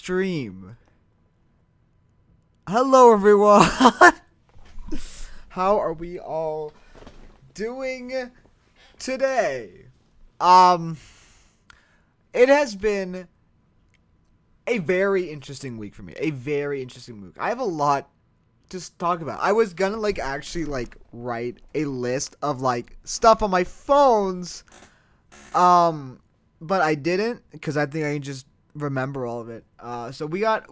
stream. Hello everyone. How are we all doing today? It has been a very interesting week for me. A very interesting week. I have a lot to talk about. I was gonna actually write a list of stuff on my phones, but I didn't because I think I can just remember all of it. So we got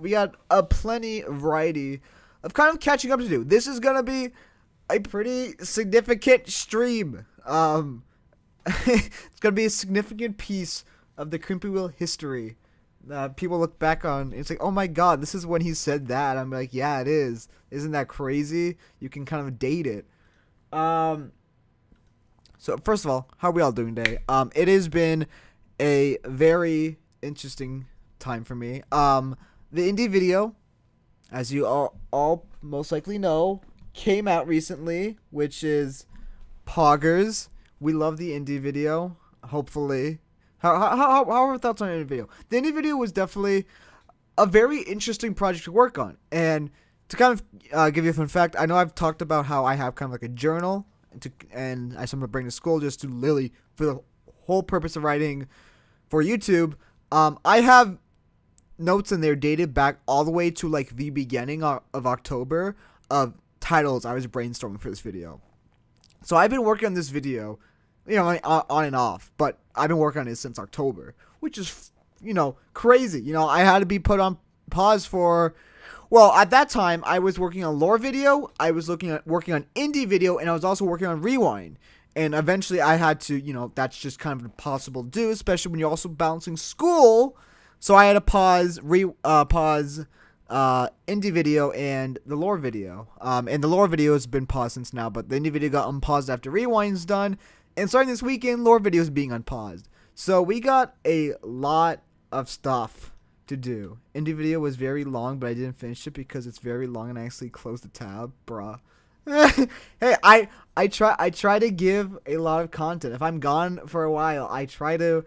a plenty variety of kind of catching up to do. This is gonna be a pretty significant stream. It's gonna be a significant piece of the Crimpy Wheel history. People look back on, it's like, oh my god, this is when he said that. I'm like, yeah, it is. Isn't that crazy? You can kind of date it. So first of all, how are we all doing today? It has been a very interesting time for me. The Indy video, as you all most likely know, came out recently, which is Poggers. We love the Indy video, hopefully. How are our thoughts on the Indy video? The Indy video was definitely a very interesting project to work on. And to kind of give you a fun fact, I know I've talked about how I have kind of like a journal, and I sometimes bring to school just to literally, for the whole purpose of writing for YouTube. I have notes in there dated back all the way to the beginning of October of titles I was brainstorming for this video. So I've been working on this video, on and off, but I've been working on it since October, which is, crazy. I had to be put on pause for, well, at that time, I was working on lore video, I was working on Indy video, and I was also working on Rewind. And eventually I had to, that's just kind of impossible to do, especially when you're also balancing school. So I had to pause Indy video and the lore video. And the lore video has been paused since now, but the Indy video got unpaused after Rewind's done. And starting this weekend, lore video is being unpaused. So we got a lot of stuff to do. Indy video was very long, but I didn't finish it because it's very long and I actually closed the tab, bruh. Hey, I try to give a lot of content. If I'm gone for a while, I try to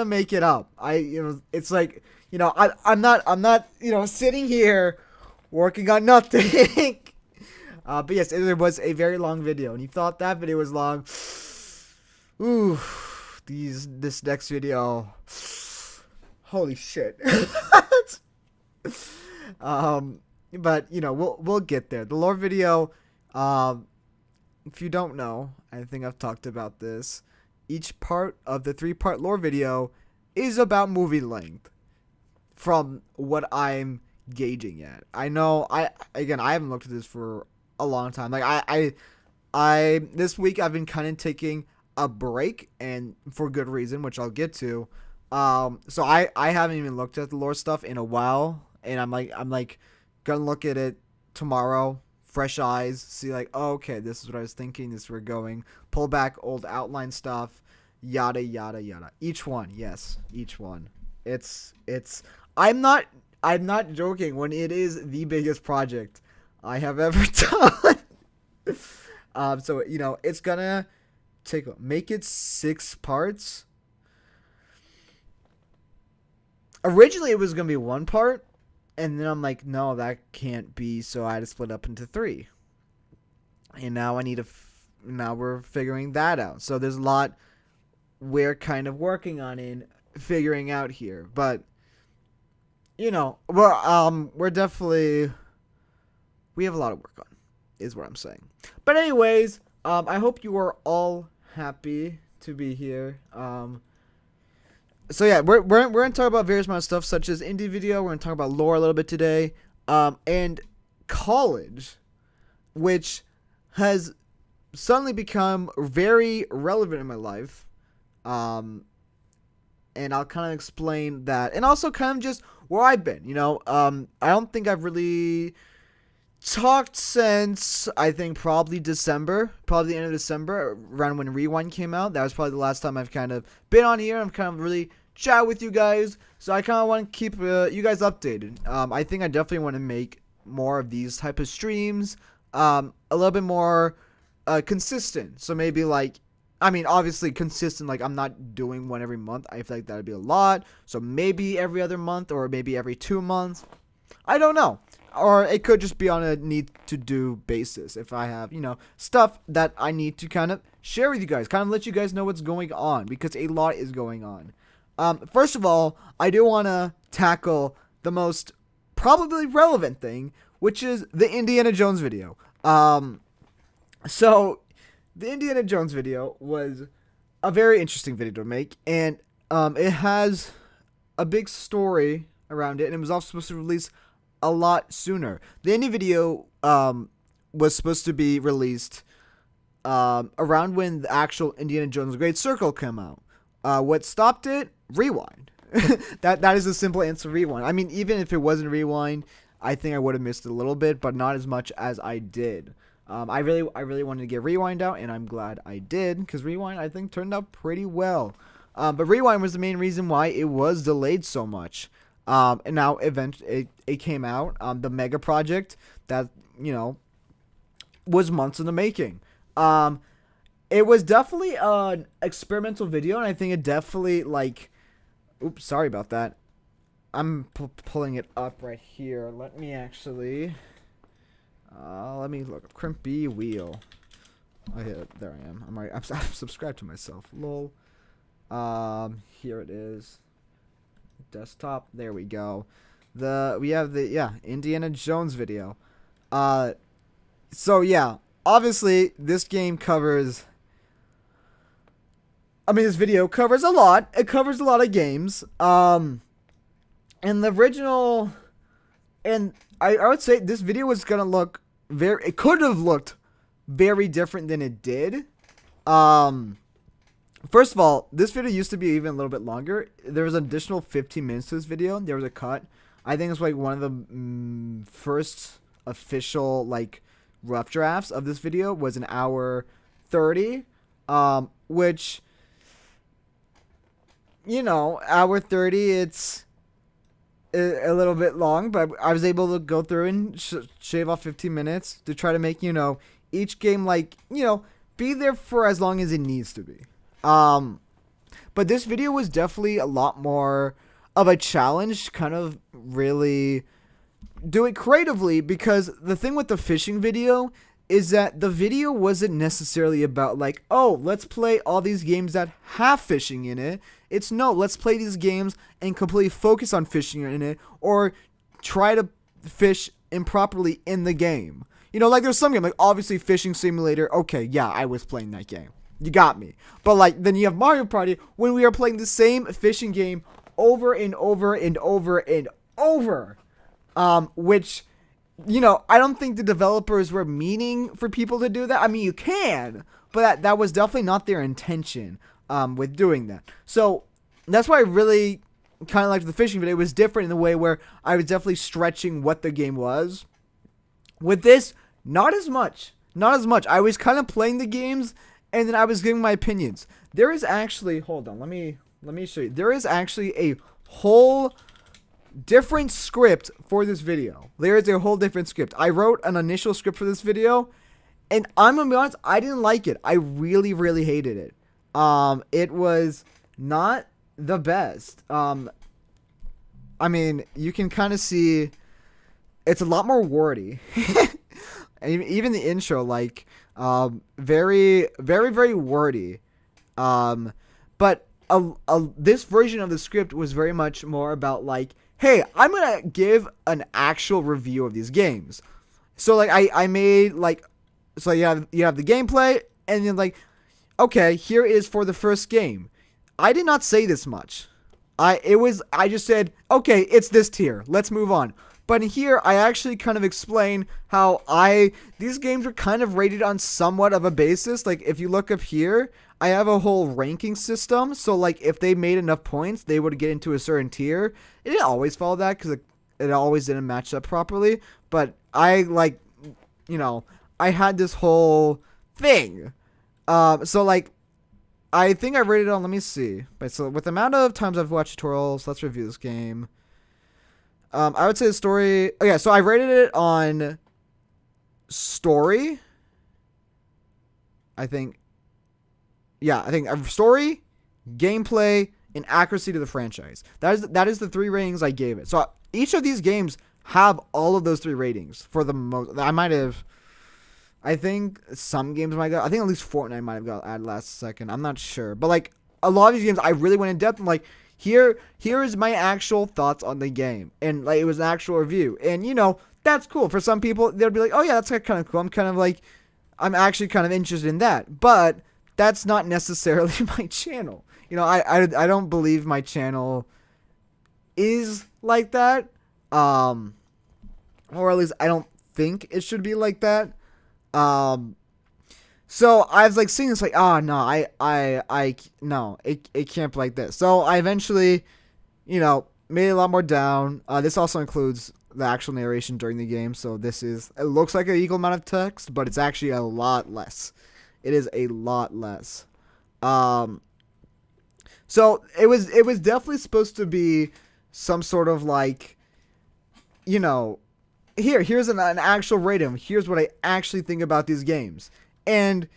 make it up. It's like, I'm not sitting here working on nothing. But yes, it was a very long video, and you thought that video was long. Ooh, this next video, holy shit. But we'll get there. The lore video, if you don't know, I think I've talked about this. Each part of the 3-part lore video is about movie length, from what I'm gauging at. I know I haven't looked at this for a long time. I this week I've been kind of taking a break, and for good reason, which I'll get to. So I haven't even looked at the lore stuff in a while, and I'm gonna look at it tomorrow, fresh eyes, see oh, okay, this is what I was thinking, this is where we're going, pull back old outline stuff, yada yada yada. Each one, yes, each one. It's I'm not joking when it is the biggest project I have ever done. So it's gonna make it 6 parts. Originally it was gonna be 1 part, and then I'm like, no, that can't be, so I had to split up into 3. And now now we're figuring that out. So there's a lot we're kind of working on in figuring out here. But we're definitely, we have a lot of work on, is what I'm saying. But anyways, I hope you are all happy to be here. So yeah, we're gonna talk about various amount of stuff, such as Indy video. We're gonna talk about lore a little bit today, and college, which has suddenly become very relevant in my life. And I'll kind of explain that, and also kind of just where I've been. I don't think I've really talked since, I think, probably the end of December, around when Rewind came out. That was probably the last time I've kind of been on here. I'm kind of really chat with you guys, so I kind of want to keep you guys updated. I think I definitely want to make more of these type of streams, a little bit more consistent. So maybe I mean, obviously consistent. Like, I'm not doing one every month. I feel like that'd be a lot. So maybe every other month or maybe every 2 months. I don't know. Or it could just be on a need to do basis if I have, stuff that I need to kind of share with you guys, kind of let you guys know what's going on, because a lot is going on. First of all, I do want to tackle the most probably relevant thing, which is the Indiana Jones video. So the Indiana Jones video was a very interesting video to make, and it has a big story around it, and it was also supposed to release a lot sooner. The Indy video was supposed to be released around when the actual Indiana Jones Great Circle came out. What stopped it? Rewind. That is a simple answer. Rewind. I mean, even if it wasn't Rewind, I think I would have missed it a little bit, but not as much as I did. I really wanted to get Rewind out, and I'm glad I did, because Rewind, I think, turned out pretty well. But Rewind was the main reason why it was delayed so much. And now eventually it came out, the mega project that, was months in the making. It was definitely an experimental video, and I think it definitely, oops, sorry about that. I'm pulling it up right here. Let me actually, let me look up Crimpy Wheel. Oh, yeah, there I am. I'm subscribed to myself. Lol. Here it is. Desktop. There we go. We have the Indiana Jones video. So yeah, obviously this game covers. This video covers a lot. It covers a lot of games. And the original, and I would say this video was gonna look it could have looked very different than it did. First of all, this video used to be even a little bit longer. There was an additional 15 minutes to this video. There was a cut. I think it's one of the first official rough drafts of this video was an hour 30, which, hour 30, it's a little bit long, but I was able to go through and shave off 15 minutes to try to make, each game be there for as long as it needs to be. But this video was definitely a lot more of a challenge, kind of really do it creatively, because the thing with the fishing video is that the video wasn't necessarily about let's play all these games that have fishing in it. It's no, let's play these games and completely focus on fishing in it, or try to fish improperly in the game. There's some game, obviously Fishing Simulator. Okay, yeah, I was playing that game. You got me. But then you have Mario Party, when we are playing the same fishing game over and over and over and over. Which, I don't think the developers were meaning for people to do that. I mean, you can, but that was definitely not their intention with doing that. So that's why I really kind of liked the fishing video. It was different in the way where I was definitely stretching what the game was. With this, not as much. Not as much. I was kind of playing the games, and then I was giving my opinions. There is actually, hold on, let me show you. There is actually a whole different script for this video. There is a whole different script. I wrote an initial script for this video, and I'm gonna be honest, I didn't like it. I really, really hated it. It was not the best. You can kind of see it's a lot more wordy. And even the intro, very, very, very wordy. But this version of the script was very much more about hey, I'm gonna give an actual review of these games. So I made so you have the gameplay, and then okay, here is for the first game. I did not say this much. I just said, okay, it's this tier. Let's move on. But in here, I actually kind of explain how these games are kind of rated on somewhat of a basis. If you look up here, I have a whole ranking system. So if they made enough points, they would get into a certain tier. It didn't always follow that, because it always didn't match up properly. But I had this whole thing. So I think I rated it on, let me see. But so with the amount of times I've watched tutorials, let's review this game. I would say the story. Okay, so I rated it on story. I think. I think story, gameplay, and accuracy to the franchise. That is the 3 ratings I gave it. So each of these games have all of those 3 ratings for the most. I think some games might got. I think at least Fortnite might have got added last second. I'm not sure, but like a lot of these games, I really went in depth and like here is my actual thoughts on the game, and like it was an actual review, and that's cool for some people. They'll be like, oh yeah, that's kind of cool. I'm actually kind of interested in that, but that's not necessarily my channel. I don't believe my channel is like that, or at least I don't think it should be like that. So I was like seeing this like, oh no, no, it can't be like this. So I eventually, made it a lot more down. This also includes the actual narration during the game. So it looks like an equal amount of text, but it's actually a lot less. It is a lot less. So it was definitely supposed to be some sort of like, here's an actual rating. Here's what I actually think about these games. And,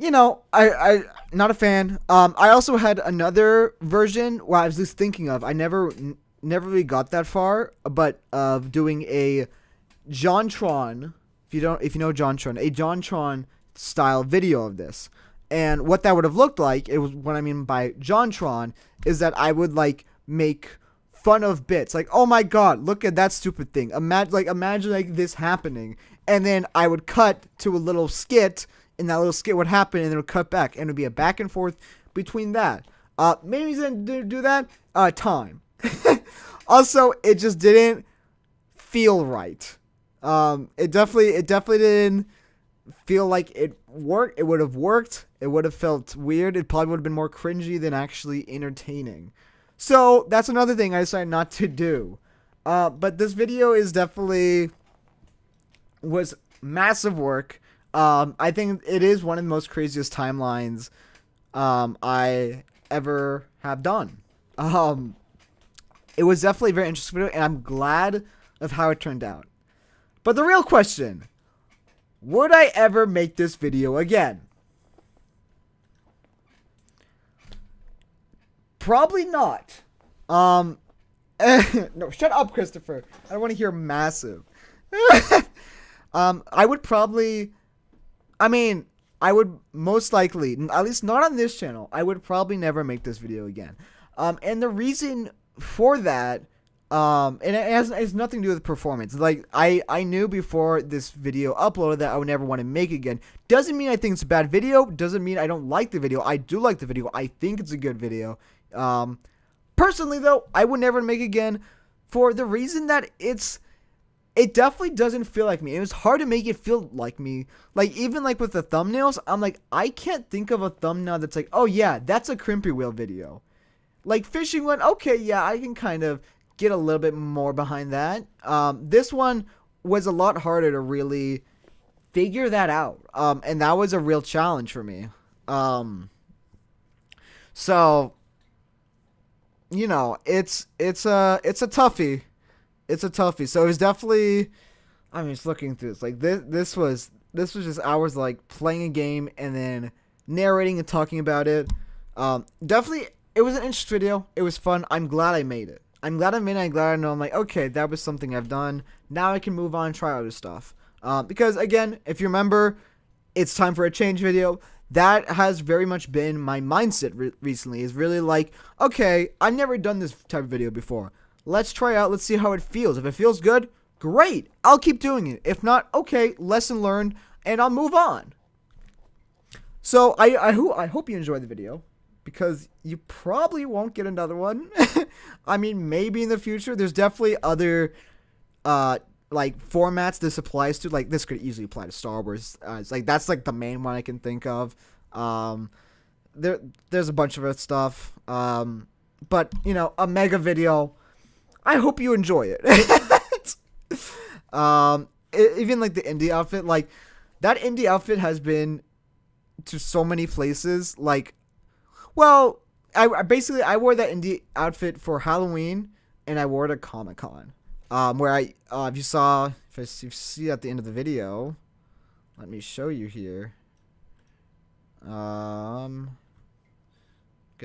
I not a fan. I also had another version where I was just thinking of, I never really got that far, but of doing a JonTron, if you know JonTron, a JonTron style video of this. And what that would have looked like, what I mean by JonTron is that I would like make fun of bits, like, oh my god, look at that stupid thing. Imagine like this happening, and then I would cut to a little skit, and that little skit would happen, and then it would cut back, and it would be a back and forth between that. Maybe he didn't do that. Time. Also, it just didn't feel right. It definitely didn't feel like it worked. It would have worked. It would have felt weird. It probably would have been more cringy than actually entertaining. So that's another thing I decided not to do. But this video was massive work. I think it is one of the most craziest timelines I ever have done. It was definitely a very interesting video, and I'm glad of how it turned out. But the real question, would I ever make this video again? Probably not. No, shut up, Christopher. I don't want to hear massive. I would most likely, at least not on this channel, I would probably never make this video again. And the reason for that, and it has nothing to do with performance. Like, I knew before this video uploaded that I would never want to make it again. Doesn't mean I think it's a bad video. Doesn't mean I don't like the video. I do like the video. I think it's a good video. Personally, though, I would never make it again for the reason that it definitely doesn't feel like me. It was hard to make it feel like me. Like, even like with the thumbnails, I'm like, I can't think of a thumbnail that's like, oh yeah, that's a Crimpy Wheel video. Like fishing one, okay, yeah, I can kind of get a little bit more behind that. This one was a lot harder to really figure that out. And that was a real challenge for me. So, it's a toughie. It's a toughie. So it was definitely, just looking through this. Like this was just hours like playing a game and then narrating and talking about it. Definitely, it was an interesting video. It was fun. I'm glad I made it. I'm glad I know I'm like, okay, that was something I've done. Now I can move on and try other stuff. Because again, if you remember, it's time for a change video. That has very much been my mindset recently. Is really like, okay, I've never done this type of video before. Let's try out. Let's see how it feels. If it feels good, great. I'll keep doing it. If not, okay, lesson learned, and I'll move on. So I hope you enjoyed the video, because you probably won't get another one. Maybe in the future. There's definitely other like formats this applies to. Like, this could easily apply to Star Wars. It's like that's like the main one I can think of. There's a bunch of other stuff. But a mega video. I hope you enjoy it. Even like the Indy outfit, like that Indy outfit has been to so many places. Like, well, I wore that Indy outfit for Halloween, and I wore it at Comic-Con. Where if you see at the end of the video, let me show you here. Get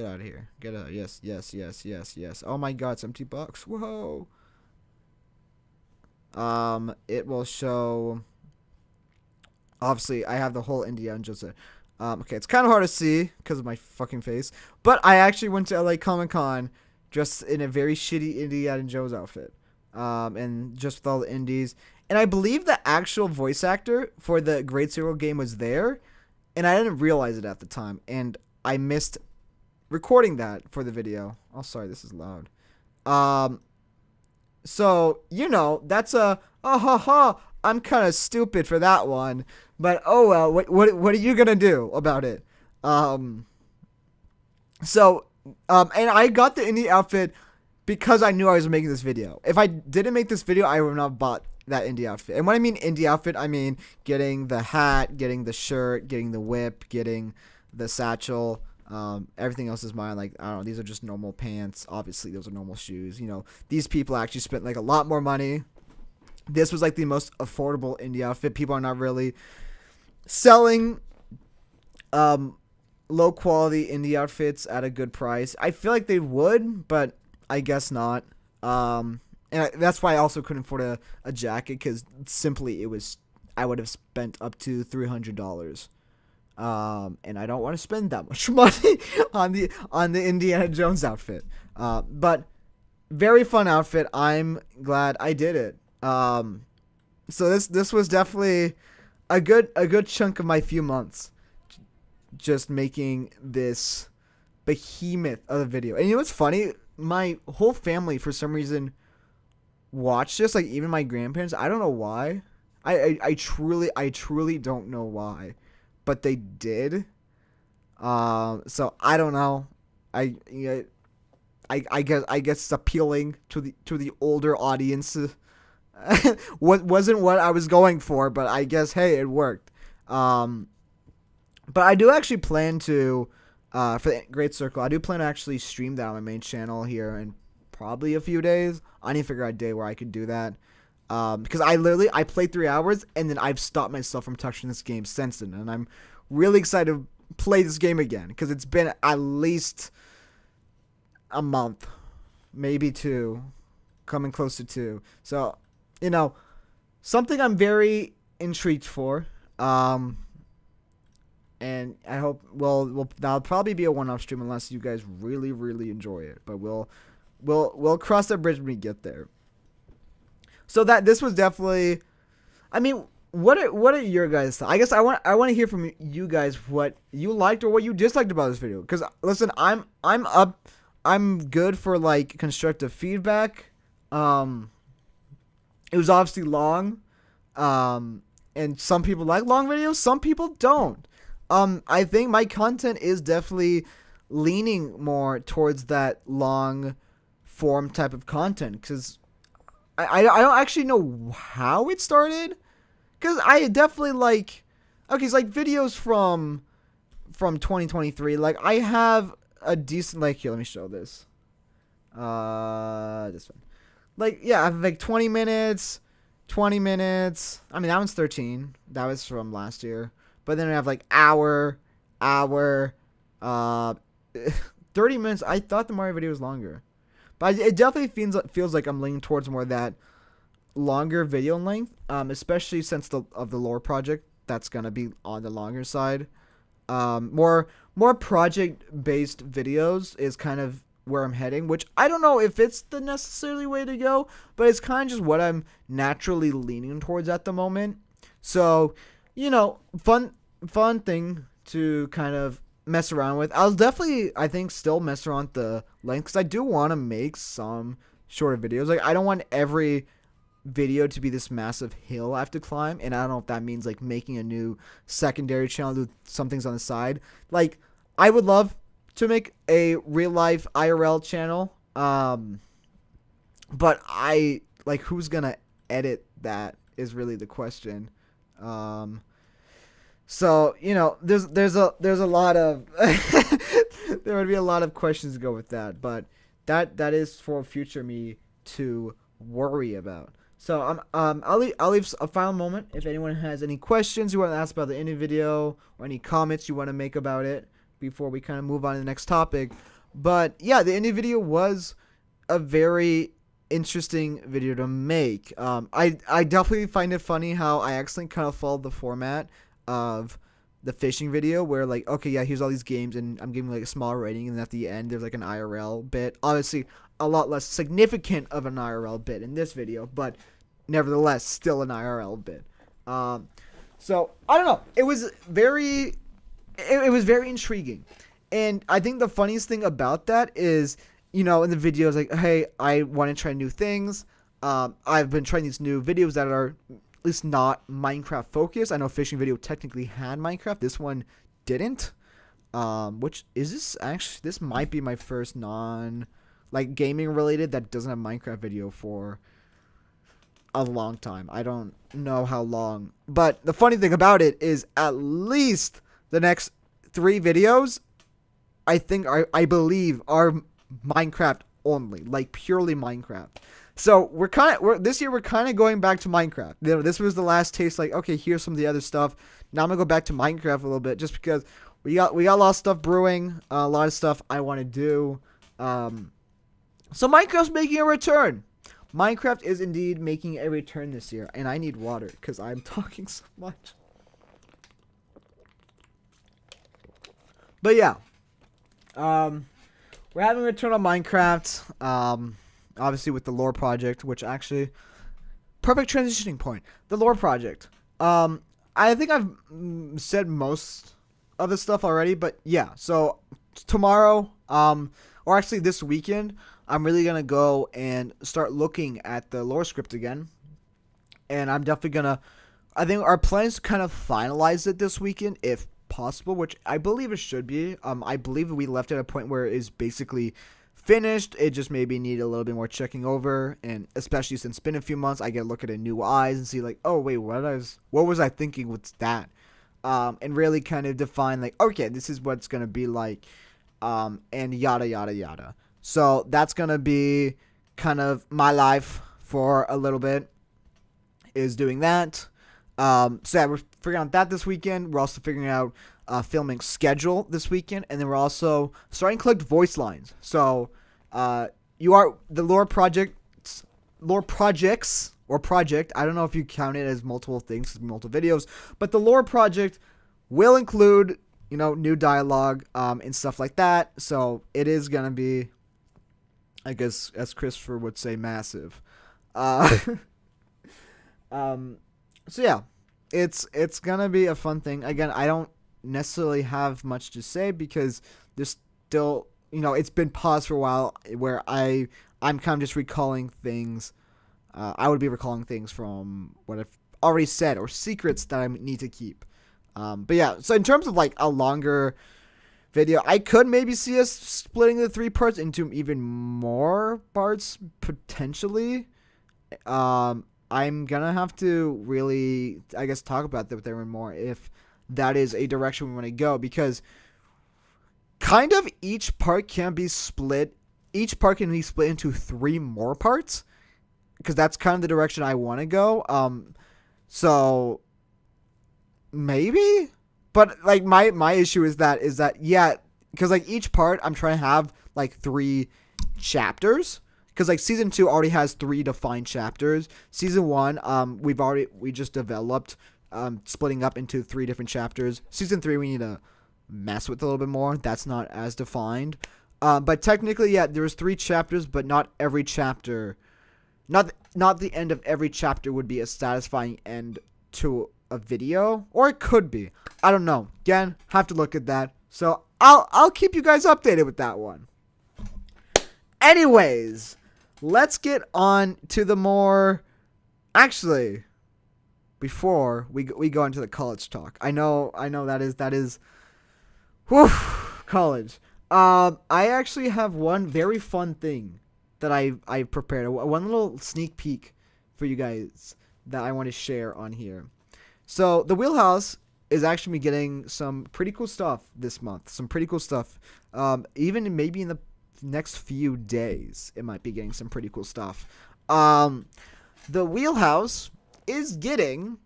out of here. Get out. Yes, yes, yes, yes, yes. Oh my god, it's empty box. Whoa. It will show. Obviously, I have the whole Indiana Jones. Okay, it's kind of hard to see because of my fucking face. But I actually went to LA Comic Con dressed in a very shitty Indiana Jones outfit. And just with all the indies. And I believe the actual voice actor for the Great Serial Game was there. And I didn't realize it at the time. And I missed recording that for the video. Oh, sorry, this is loud. So, that's a, oh, ha, ha, I'm kind of stupid for that one. But, oh, well, what are you going to do about it? And I got the indie outfit because I knew I was making this video. If I didn't make this video, I would not have bought that indie outfit. And when I mean indie outfit, I mean getting the hat, getting the shirt, getting the whip, getting the satchel. Everything else is mine. Like, I don't know, these are just normal pants. Obviously, those are normal shoes. These people actually spent like a lot more money. This was like the most affordable indie outfit. People are not really selling low quality indie outfits at a good price. I feel like they would, but I guess not. And that's why I also couldn't afford a jacket, because simply I would have spent up to $300. And I don't want to spend that much money on the Indiana Jones outfit. But very fun outfit. I'm glad I did it. So this was definitely a good chunk of my few months, just making this behemoth of a video. And what's funny? My whole family, for some reason, watched this. Like, even my grandparents. I don't know why. I truly don't know why, but they did. So I don't know. I guess it's appealing to the older audience. Wasn't what I was going for, but I guess, hey, it worked. But I do actually plan to, for the Great Circle, I do plan to actually stream that on my main channel here in probably a few days. I need to figure out a day where I could do that. Because I played 3 hours, and then I've stopped myself from touching this game since then. And I'm really excited to play this game again, because it's been at least a month, maybe 2, coming close to 2. So, something I'm very intrigued for. And I hope, that'll probably be a one-off stream unless you guys really, really enjoy it. But we'll cross that bridge when we get there. So this was definitely, I mean, what are your guys' thoughts? I guess I want to hear from you guys what you liked or what you disliked about this video. Because listen, I'm good for like constructive feedback. It was obviously long, and some people like long videos, some people don't. I think my content is definitely leaning more towards that long form type of content, because I don't actually know how it started, because I definitely like, okay, it's like videos from 2023. Like, I have a decent, like, here, let me show this. This one. Like, yeah, I have like 20 minutes. I mean, that one's 13. That was from last year. But then I have like hour, 30 minutes. I thought the Mario video was longer. But it definitely feels like I'm leaning towards more of that longer video length, especially since of the lore project. That's going to be on the longer side. More project-based videos is kind of where I'm heading, which I don't know if it's the necessarily way to go, but it's kind of just what I'm naturally leaning towards at the moment. So, fun thing to kind of mess around with. I'll definitely, I think, still mess around with the length, because I do want to make some shorter videos. Like, I don't want every video to be this massive hill I have to climb, and I don't know if that means like making a new secondary channel, do some things on the side. Like, I would love to make a real life IRL channel, but who's gonna edit that is really the question. So, there's a lot of there would be a lot of questions to go with that, but that is for future me to worry about. So I'll leave a final moment if anyone has any questions you want to ask about the Indy video or any comments you want to make about it before we kind of move on to the next topic. But yeah, the Indy video was a very interesting video to make. I definitely find it funny how I actually kind of followed the format of the fishing video where like, okay, yeah, here's all these games and I'm giving like a small rating, and at the end there's like an IRL bit. Obviously a lot less significant of an IRL bit in this video, but nevertheless still an IRL bit. So I don't know. It was very intriguing. And I think the funniest thing about that is, in the videos, like, hey, I want to try new things. I've been trying these new videos that are at least not Minecraft focused. I know fishing video technically had Minecraft. This one didn't. Which is this might be my first gaming related that doesn't have Minecraft video for a long time. I don't know how long. But the funny thing about it is at least the next 3 videos I believe are Minecraft only, like purely Minecraft. So this year we're kind of going back to Minecraft. This was the last taste. Like, okay, here's some of the other stuff. Now I'm gonna go back to Minecraft a little bit, just because we got a lot of stuff brewing, a lot of stuff I want to do. So Minecraft's making a return. Minecraft is indeed making a return this year, and I need water because I'm talking so much. But yeah, we're having a return on Minecraft. Obviously with the lore project, which actually perfect transitioning point. The lore project. I think I've said most of the stuff already, but yeah. So tomorrow, or actually this weekend, I'm really gonna go and start looking at the lore script again, and I'm definitely gonna. I think our plan is to kind of finalize it this weekend, if possible, which I believe it should be. I believe we left at a point where it is basically finished. It just maybe need a little bit more checking over, and especially since it's been a few months, I get to look at it in new eyes and see like, oh wait, what was I thinking with that, and really kind of define like, okay, this is what it's gonna be like, and yada yada yada. So that's gonna be kind of my life for a little bit, is doing that. So yeah, we're figuring out that this weekend. We're also figuring out filming schedule this weekend, and then we're also starting to collect voice lines. So you are the lore projects or project. I don't know if you count it as multiple things, multiple videos, but the lore project will include new dialogue and stuff like that. So it is gonna be, I guess, as Christopher would say, massive. So yeah, it's gonna be a fun thing. Again, I don't necessarily have much to say because there's still, it's been paused for a while where I'm kind of just recalling things. I would be recalling things from what I've already said or secrets that I need to keep. But yeah, so in terms of like a longer video, I could maybe see us splitting the 3 parts into even more parts potentially. I'm gonna have to really, I guess, talk about that with everyone more if that is a direction we want to go, because kind of each part can be split. Each part can be split into 3 more parts, because that's kind of the direction I want to go. So maybe, but like my issue is that yeah, because like each part I'm trying to have like 3 chapters. Because like season 2 already has 3 defined chapters. Season 1, we just developed, splitting up into 3 different chapters. Season 3 we need to mess with a little bit more. That's not as defined. But technically, yeah, there's 3 chapters, but not every chapter, not the end of every chapter would be a satisfying end to a video, or it could be. I don't know. Again, have to look at that. So I'll keep you guys updated with that one. Anyways, let's get on to the more. Actually, before we go into the college talk, I know that is, whew, college. I actually have one very fun thing that I prepared. One little sneak peek for you guys that I want to share on here. So the Wheelhouse is actually getting some pretty cool stuff this month. Some pretty cool stuff. Even maybe in the next few days, it might be getting some pretty cool stuff. the Wheelhouse is getting,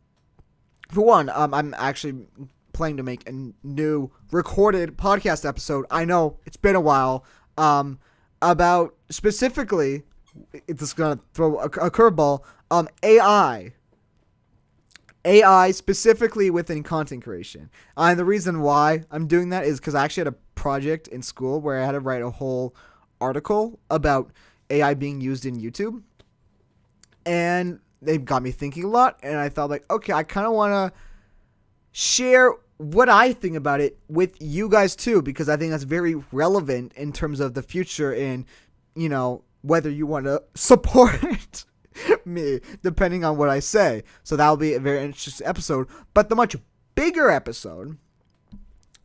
for one, I'm actually planning to make a new recorded podcast episode. I know it's been a while. About specifically, it's just gonna throw a curveball. AI. AI specifically within content creation. And the reason why I'm doing that is because I actually had a project in school where I had to write a whole article about AI being used in YouTube. And they got me thinking a lot. And I thought, like, okay, I kind of want to share what I think about it with you guys too, because I think that's very relevant in terms of the future and, you know, whether you want to support me, depending on what I say. So that'll be a very interesting episode. But the much bigger episode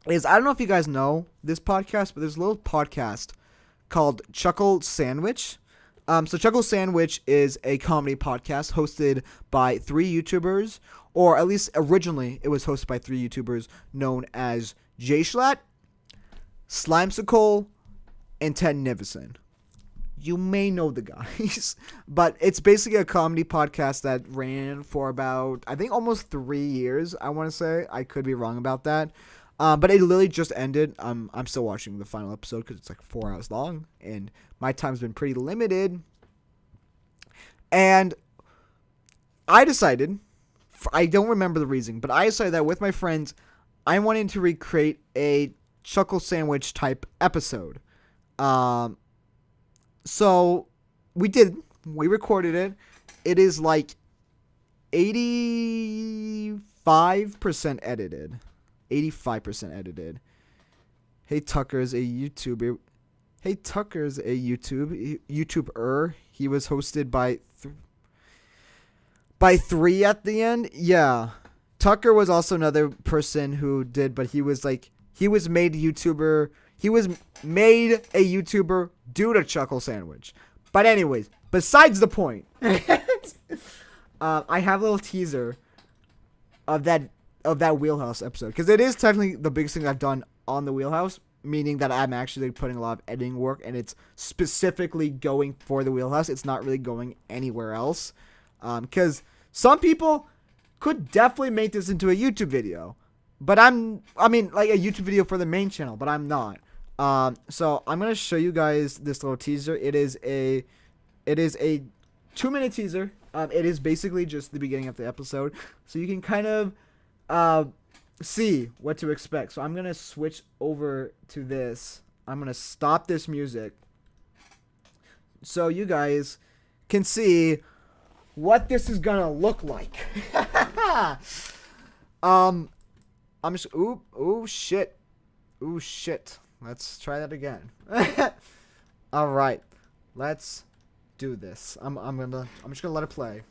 is, I don't know if you guys know this podcast, but there's a little podcast called Chuckle Sandwich. So Chuckle Sandwich is a comedy podcast hosted by 3 YouTubers, or at least originally it was hosted by 3 YouTubers known as Jay Schlatt, Slimesicle, and Ted Nivison. You may know the guys, but it's basically a comedy podcast that ran for about, I think, almost 3 years, I want to say. I could be wrong about that. But it literally just ended. I'm still watching the final episode because it's like 4 hours long, and my time's been pretty limited. And I decided, I don't remember the reason, but I decided that with my friends, I wanted to recreate a Chuckle Sandwich type episode. So we did. We recorded it. It is like 85% edited. 85% edited. Hey Tucker's a YouTuber. Hey Tucker's a YouTuber. He was hosted by 3 at the end. Yeah. Tucker was also another person who did, but he was made a YouTuber. He was made a YouTuber due to Chuckle Sandwich. But anyways, besides the point, I have a little teaser of that Wheelhouse episode, because it is technically the biggest thing I've done on the Wheelhouse, meaning that I'm actually putting a lot of editing work, and it's specifically going for the Wheelhouse. It's not really going anywhere else, because some people could definitely make this into a YouTube video, but I mean like a YouTube video for the main channel, but I'm not. So I'm gonna show you guys this little teaser. It is a 2-minute teaser. It is basically just the beginning of the episode, so you can kind of see what to expect. So I'm gonna switch over to this. I'm gonna stop this music so you guys can see what this is gonna look like. I'm just ooh shit. Let's try that again. All right, let's do this. I'm just gonna let it play.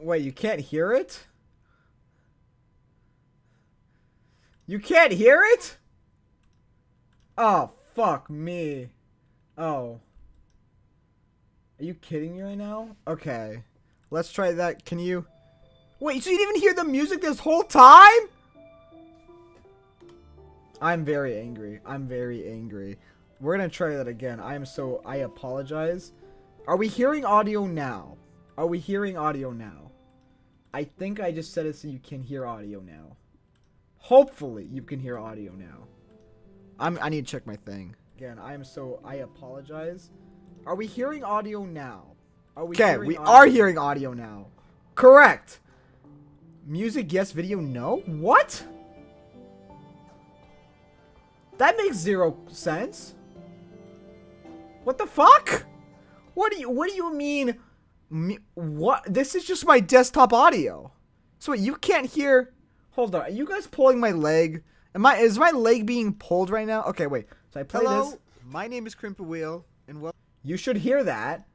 Wait, you can't hear it? You can't hear it? Oh, fuck me. Oh. Are you kidding me right now? Okay. Let's try that. Can you... Wait, so you didn't even hear the music this whole time? I'm very angry. We're gonna try that again. I apologize. Are we hearing audio now? I think I just said it so you can hear audio now. Hopefully you can hear audio now. I need to check my thing. Again, I apologize. Are we hearing audio now? Okay, we are hearing audio now. Correct. Music yes, video no? What? That makes 0 sense. What the fuck? What do you mean? What? This is just my desktop audio. So wait, you can't hear? Hold on. Are you guys pulling my leg? Is my leg being pulled right now? Okay, wait. So I play this. My name is Wheel, and you should hear that.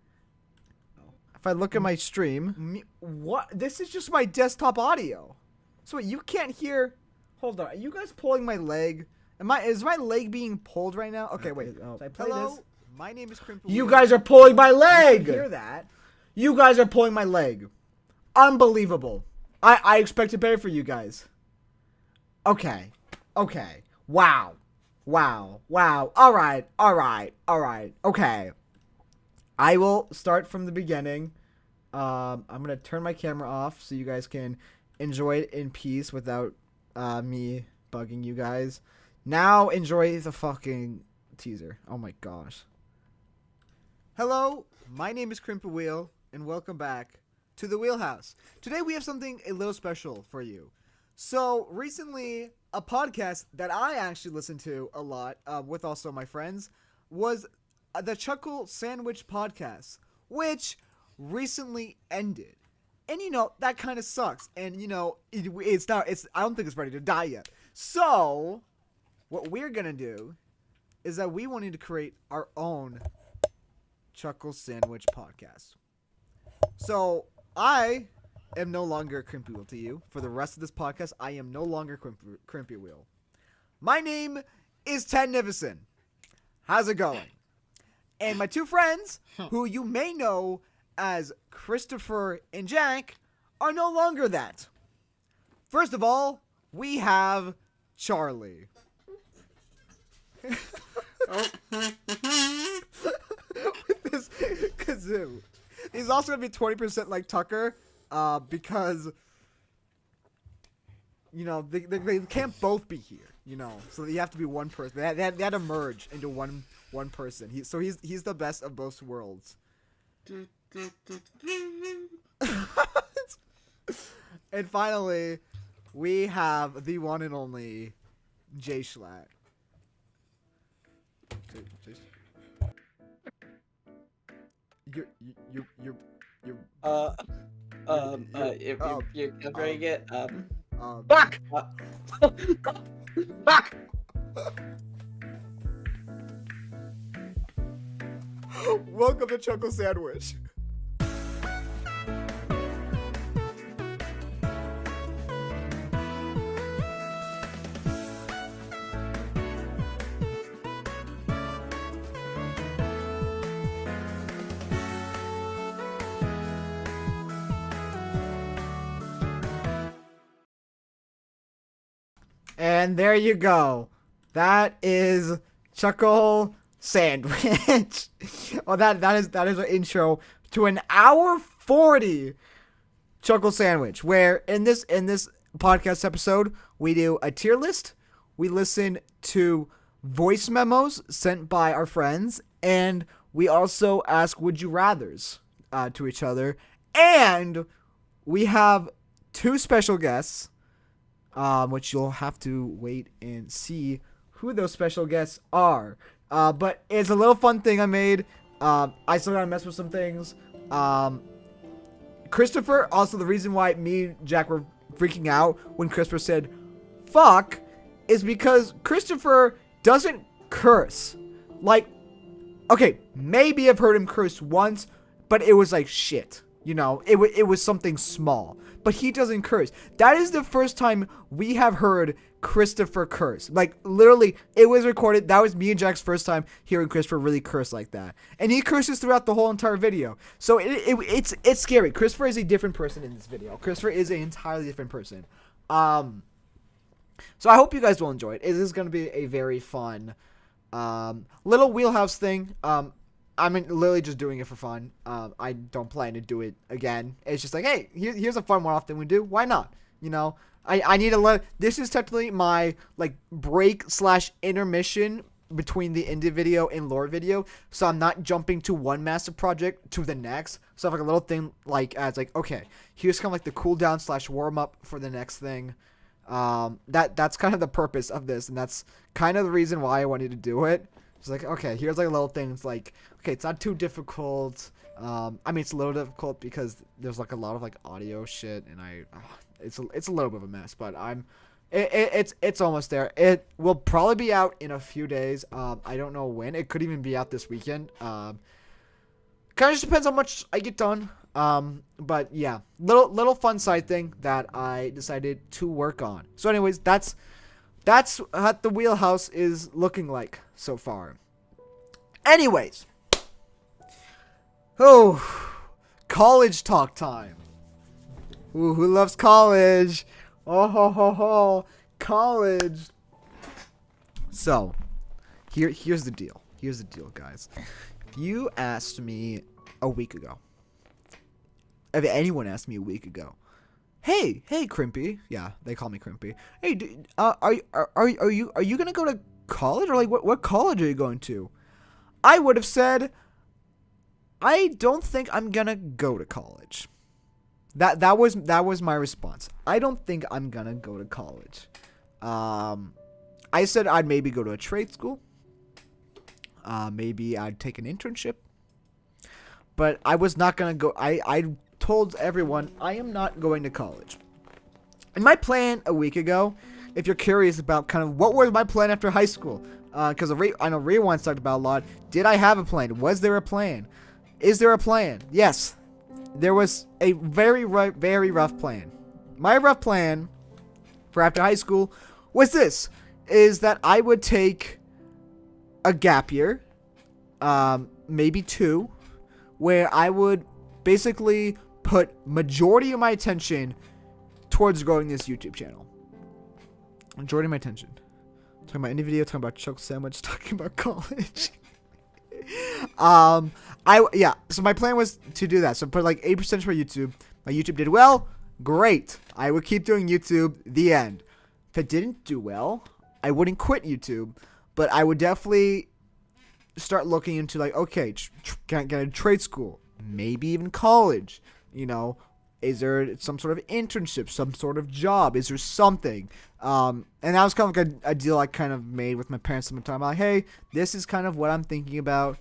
If I look at my stream, what? This is just my desktop audio. So wait, you can't hear? Hold on. Are you guys pulling my leg? Is my leg being pulled right now? Okay, wait. So I play this. My name is Wheel. You guys are pulling my leg. You should hear that? You guys are pulling my leg. Unbelievable. I expected better for you guys. Okay. Wow. All right. Okay. I will start from the beginning. I'm going to turn my camera off so you guys can enjoy it in peace without me bugging you guys. Now enjoy the fucking teaser. Oh my gosh. Hello, my name is Wheel, and welcome back to the Wheelhouse. Today we have something a little special for you. So recently, a podcast that I actually listened to a lot with also my friends was the Chuckle Sandwich podcast, which recently ended. And that kind of sucks. And I don't think it's ready to die yet. So what we're gonna do is that we wanted to create our own Chuckle Sandwich podcast. So I am no longer Crimpy Wheel to you. For the rest of this podcast, I am no longer Crimpy Wheel. My name is Ted Nivison. How's it going? And my two friends, who you may know as Christopher and Jack, are no longer that. First of all, we have Charlie. With this kazoo. He's also going to be 20% like Tucker, because, they can't both be here, so you have to be one person. They had to merge into one person. He's the best of both worlds. And finally, we have the one and only Jay Schlatt. You're if you're covering it, Back! Back! Welcome to Chuckle Sandwich. And there you go. That is Chuckle Sandwich. Well, that is an intro to an hour 40 Chuckle Sandwich, where in this podcast episode we do a tier list, we listen to voice memos sent by our friends, and we also ask would you rathers to each other, and we have two special guests, which you'll have to wait and see who those special guests are. But it's a little fun thing I made. I still gotta mess with some things. Christopher, also the reason why me and Jack were freaking out when Christopher said fuck is because Christopher doesn't curse. Like, okay, maybe I've heard him curse once, but it was like shit. It was something small. But he doesn't curse. That is the first time we have heard Christopher curse. Like, literally, it was recorded. That was me and Jack's first time hearing Christopher really curse like that. And he curses throughout the whole entire video. So it's scary. Christopher is a different person in this video. Christopher is an entirely different person. So I hope you guys will enjoy it. It is going to be a very fun little Wheelhouse thing. I'm literally just doing it for fun. I don't plan to do it again. It's just like, hey, here's a fun one-off thing we do. Why not? I need to let. This is technically my break/intermission between the Indy video and lore video, so I'm not jumping to one massive project to the next. So I have a little thing it's like, okay, here's kind of the cooldown/warm-up for the next thing. That's kind of the purpose of this, and that's kind of the reason why I wanted to do it. It's like, okay, here's like little things like, okay, it's not too difficult. I mean, it's a little difficult because there's like a lot of like audio shit, and it's a little bit of a mess, but it's almost there. It will probably be out in a few days. I don't know when. It could even be out this weekend. Kind of just depends how much I get done. But yeah, little fun side thing that I decided to work on. So anyways, that's what the Wheelhouse is looking like so far. Anyways, college talk time. Ooh, who loves college? Oh ho ho ho, college. So, here's the deal. Here's the deal, guys. If you asked me a week ago, if anyone asked me a week ago, hey, Crimpy, yeah, they call me Crimpy. Hey, are you gonna go to college, or like what college are you going to? I would have said, I don't think I'm gonna go to college. That was my response. I don't think I'm gonna go to college. I said I'd maybe go to a trade school. Maybe I'd take an internship. But I was not gonna go. I told everyone I am not going to college. And my plan a week ago, if you're curious about kind of what was my plan after high school, because I know Rewind's talked about a lot. Did I have a plan? Was there a plan? Is there a plan? Yes. There was a very rough plan. My rough plan for after high school was this, is that I would take a gap year, maybe 2, where I would basically put majority of my attention towards growing this YouTube channel. Majority of my attention. Talking about Indy video, talking about choke sandwich, talking about college. So my plan was to do that. So put like 8% for YouTube. My YouTube did well, great. I would keep doing YouTube, the end. If it didn't do well, I wouldn't quit YouTube, but I would definitely start looking into like, okay, can I get a trade school? Maybe even college, you know? Is there some sort of internship, some sort of job? Is there something? And that was kind of like a deal I kind of made with my parents at the time. I'm like, hey, this is kind of what I'm thinking about.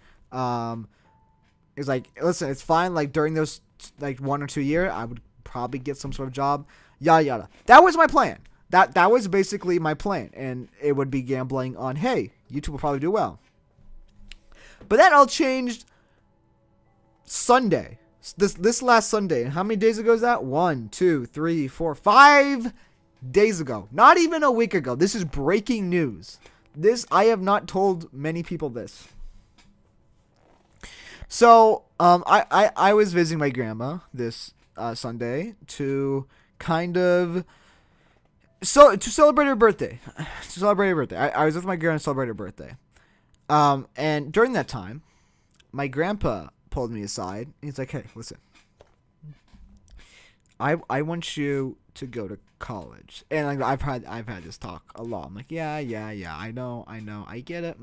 It's like, listen, it's fine. Like during those like 1 or 2 years, I would probably get some sort of job. Yada yada. That was my plan. That was basically my plan, and it would be gambling on, hey, YouTube will probably do well. But that all changed Sunday. This last Sunday. And how many days ago is that? 1, 2, 3, 4, 5 days ago. Not even a week ago. This is breaking news. I have not told many people this. So, I was visiting my grandma this Sunday to kind of to celebrate her birthday. I was with my grandma to celebrate her birthday. And during that time, my grandpa pulled me aside. And he's like, "Hey, listen. I want you to go to college." And like I've had this talk a lot. I'm like, yeah. I know. I get it.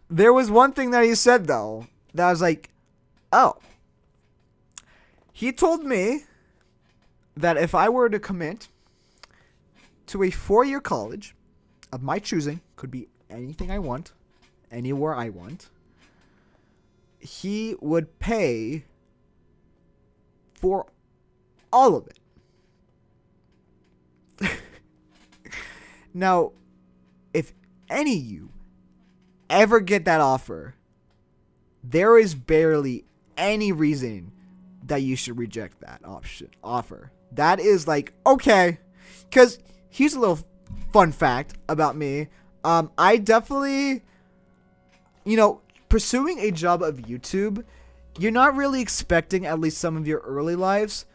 There was one thing that he said though that I was like, oh. He told me that if I were to commit to a 4-year college of my choosing, could be anything I want, anywhere I want, he would pay for all of it. Now, if any of you ever get that offer, there is barely any reason that you should reject that offer. That is like, okay, because here's a little fun fact about me. I definitely, pursuing a job of YouTube, you're not really expecting, at least some of your early lives,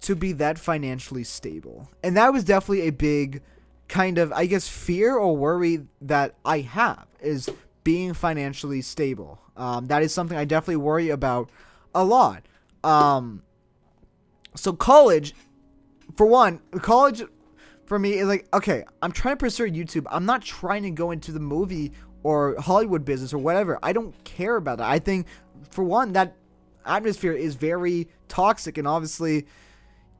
to be that financially stable. And that was definitely a big kind of, I guess, fear or worry that I have, is being financially stable. That is something I definitely worry about a lot. So college for me is like, okay, I'm trying to pursue YouTube. I'm not trying to go into the movie or Hollywood business or whatever. I don't care about that. I think, for one, that atmosphere is very toxic, and obviously,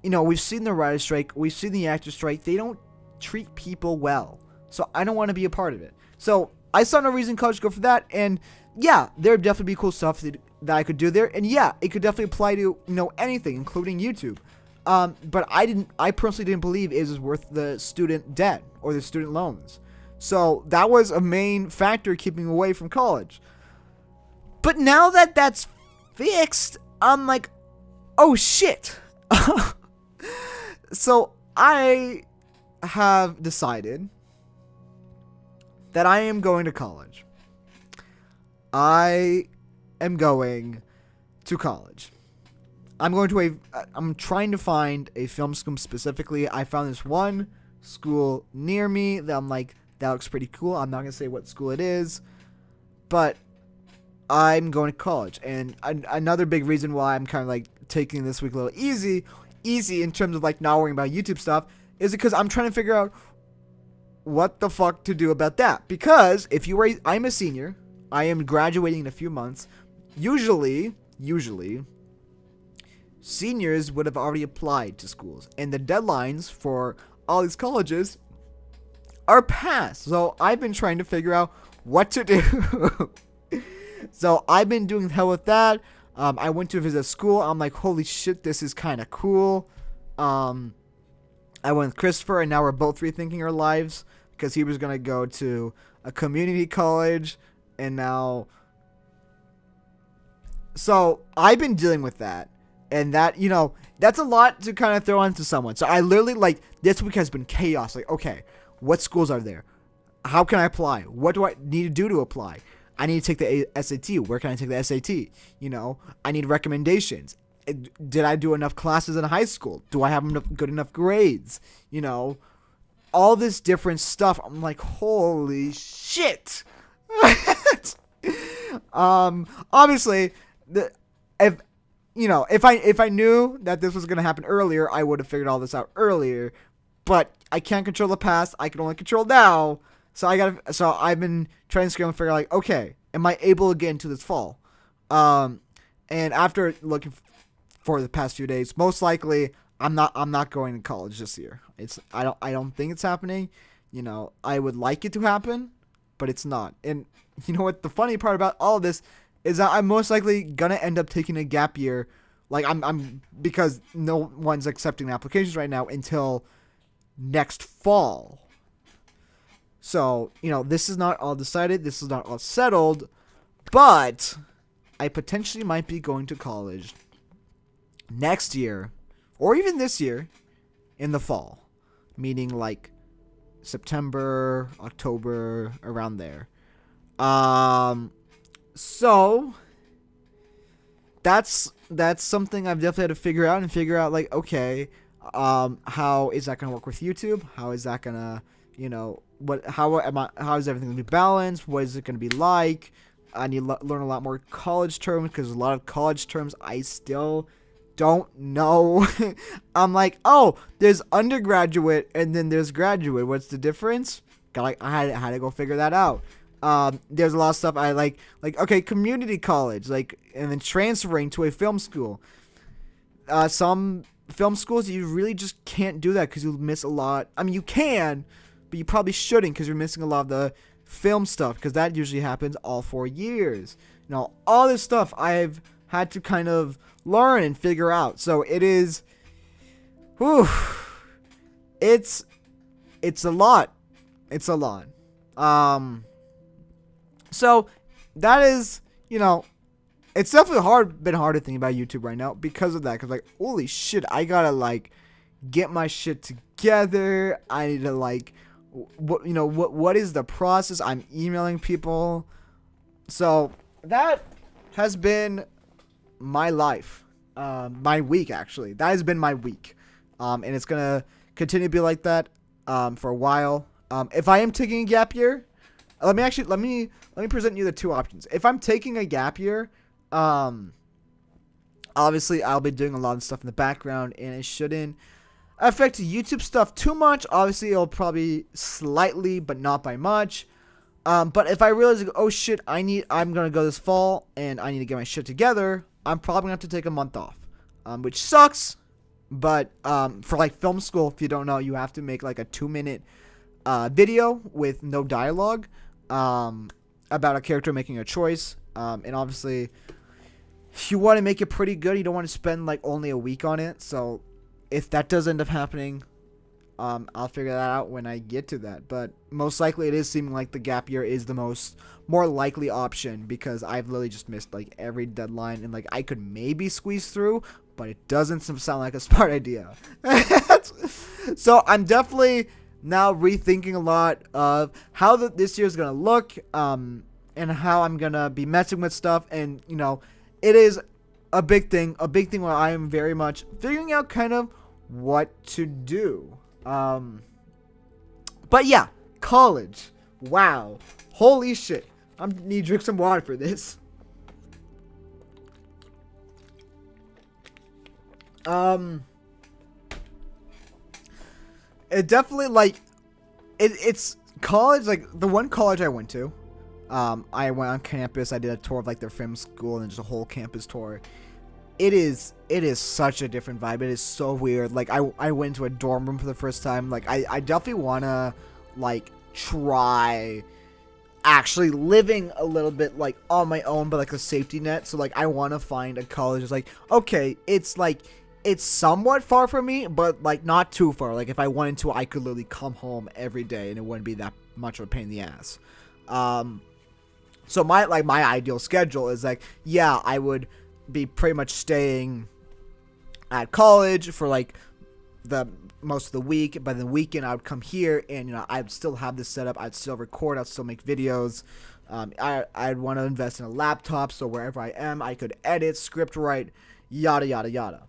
we've seen the writer's strike, we've seen the actor strike. They don't treat people well. So I don't want to be a part of it. So I saw no reason in college to go for that. And yeah, there'd definitely be cool stuff that I could do there. And yeah, it could definitely apply to, anything, including YouTube. But I personally didn't believe it was worth the student debt or the student loans. So that was a main factor keeping away from college. But now that that's fixed, I'm like, oh shit. So I have decided that I am going to college. I am going to college. I'm trying to find a film school specifically. I found this one school near me that I'm like, that looks pretty cool. I'm not going to say what school it is, but I'm going to college. And another big reason why I'm kind of like taking this week a little easy in terms of like not worrying about YouTube stuff is because I'm trying to figure out what the fuck to do about that. Because I'm a senior, I am graduating in a few months. Usually seniors would have already applied to schools, and the deadlines for all these colleges are past. So I've been trying to figure out what to do. So I've been doing hell with that. I went to visit school. I'm like, holy shit, this is kind of cool. I went with Christopher, and now we're both rethinking our lives because he was going to go to a community college, and now... So I've been dealing with that, and that, that's a lot to kind of throw onto someone. So I literally, like, this week has been chaos. Like, okay, what schools are there? How can I apply? What do I need to do to apply? I need to take the SAT. Where can I take the SAT? I need recommendations. Did I do enough classes in high school? Do I have good enough grades? All this different stuff. I'm like, holy shit. Obviously, if I knew that this was gonna happen earlier, I would have figured all this out earlier. But I can't control the past. I can only control now. So I've been trying to scale and figure out, like, okay, am I able to get into this fall? And after looking for the past few days, most likely I'm not going to college this year. I don't think it's happening. I would like it to happen, but it's not. And you know what? The funny part about all of this is that I'm most likely gonna end up taking a gap year. Like I'm because no one's accepting applications right now until next fall. So, this is not all decided. This is not all settled. But I potentially might be going to college next year, or even this year, in the fall. Meaning like September, October, around there. So that's something I've definitely had to figure out, like, okay, how is that gonna work with YouTube? How is that gonna, how is everything gonna be balanced? What is it gonna be like? I need to learn a lot more college terms, because a lot of college terms I still don't know. I'm like, oh, there's undergraduate and then there's graduate. What's the difference? I had to go figure that out. There's a lot of stuff I like, okay, community college, like, and then transferring to a film school. Some film schools, you really just can't do that because you'll miss a lot. I mean, you can, but you probably shouldn't, because you're missing a lot of the film stuff, because that usually happens all 4 years. All this stuff I've had to kind of learn and figure out. So it is, it's a lot. It's a lot. So that is, it's definitely been hard to think about YouTube right now because of that. Because, like, holy shit, I gotta, like, get my shit together. I need to, like, what is the process? I'm emailing people. So that has been my life, my week, actually. That has been my week. And it's gonna continue to be like that, for a while. If I am taking a gap year, let me present you the two options. If I'm taking a gap year, obviously I'll be doing a lot of stuff in the background, and it shouldn't affect YouTube stuff too much. Obviously, it'll probably slightly, but not by much. But if I realize, oh shit, I'm gonna go this fall, and I need to get my shit together, I'm probably gonna have to take a month off, which sucks. But for like film school, if you don't know, you have to make like a 2-minute video with no dialogue about a character making a choice. And obviously, you want to make it pretty good. You don't want to spend like only a week on it. So if that does end up happening, I'll figure that out when I get to that. But most likely, it is seeming like the gap year is the more likely option, because I've literally just missed like every deadline, and like I could maybe squeeze through, but it doesn't sound like a smart idea. So I'm definitely now rethinking a lot of how this year is gonna look, and how I'm gonna be messing with stuff. And it is a big thing where I am very much figuring out kind of what to do. But yeah, college. Wow. Holy shit. I need to drink some water for this. It definitely, like, it's college, like, the one college I went to, I went on campus, I did a tour of, like, their film school, and just a whole campus tour. It is such a different vibe. It is so weird. Like, I went to a dorm room for the first time. Like, I definitely want to, like, try actually living a little bit, like, on my own, but, like, a safety net. So, like, I want to find a college that's, like, okay, it's, like, it's somewhat far from me, but, like, not too far. Like, if I wanted to, I could literally come home every day, and it wouldn't be that much of a pain in the ass. So, my ideal schedule is, like, yeah, I would be pretty much staying at college for like the most of the week. By the weekend, I would come here, and I'd still have this set up. I'd still record. I'd still make videos. I'd want to invest in a laptop, so wherever I am, I could edit, script write, yada yada yada.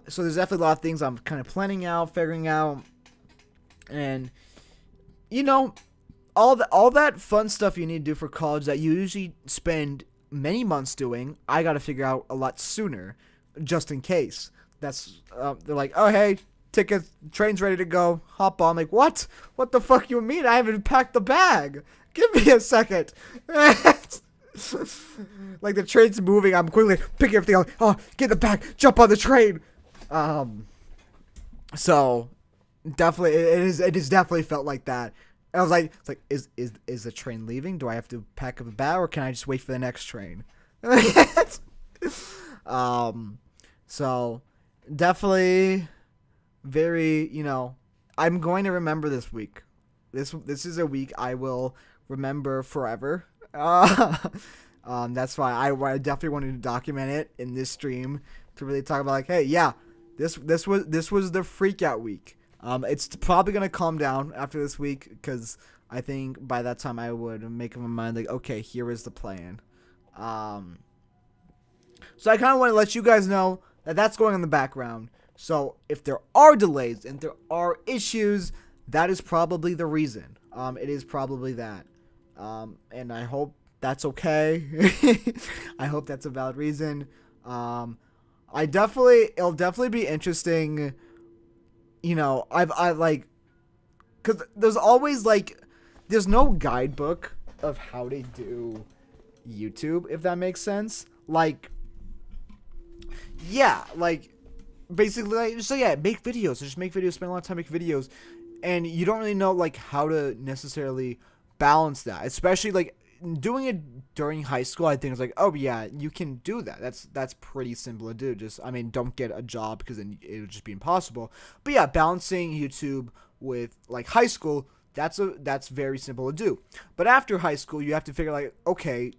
So there's definitely a lot of things I'm kind of planning out, figuring out, and all that fun stuff you need to do for college that you usually spend many months doing, I gotta figure out a lot sooner, just in case. That's they're like, oh hey, ticket, train's ready to go, hop on. Like, what the fuck you mean? I haven't packed the bag. Give me a second. Like, the train's moving, I'm quickly picking everything up. Oh, get the bag, jump on the train. So definitely it is definitely felt like that. I was like, is the train leaving? Do I have to pack up a bag, or can I just wait for the next train? So definitely very, I'm going to remember this week. This is a week I will remember forever. That's why I definitely wanted to document it in this stream, to really talk about, like, hey, yeah, this was the freak out week. It's probably going to calm down after this week, because I think by that time I would make up my mind, like, okay, here is the plan. So I kind of want to let you guys know that that's going in the background. So if there are delays and there are issues, that is probably the reason. It is probably that. And I hope that's okay. I hope that's a valid reason. It'll definitely be interesting. I like, because there's always, like, there's no guidebook of how to do YouTube, if that makes sense. Like, yeah, like, basically, like, so yeah, make videos. Just make videos, spend a lot of time making videos, and you don't really know, like, how to necessarily balance that, especially, like, doing it during high school. I think it's like, oh yeah, you can do that. That's pretty simple to do. Just, I mean, don't get a job, because then it would just be impossible. But yeah, balancing YouTube with, like, high school, that's very simple to do. But after high school, you have to figure, like, okay,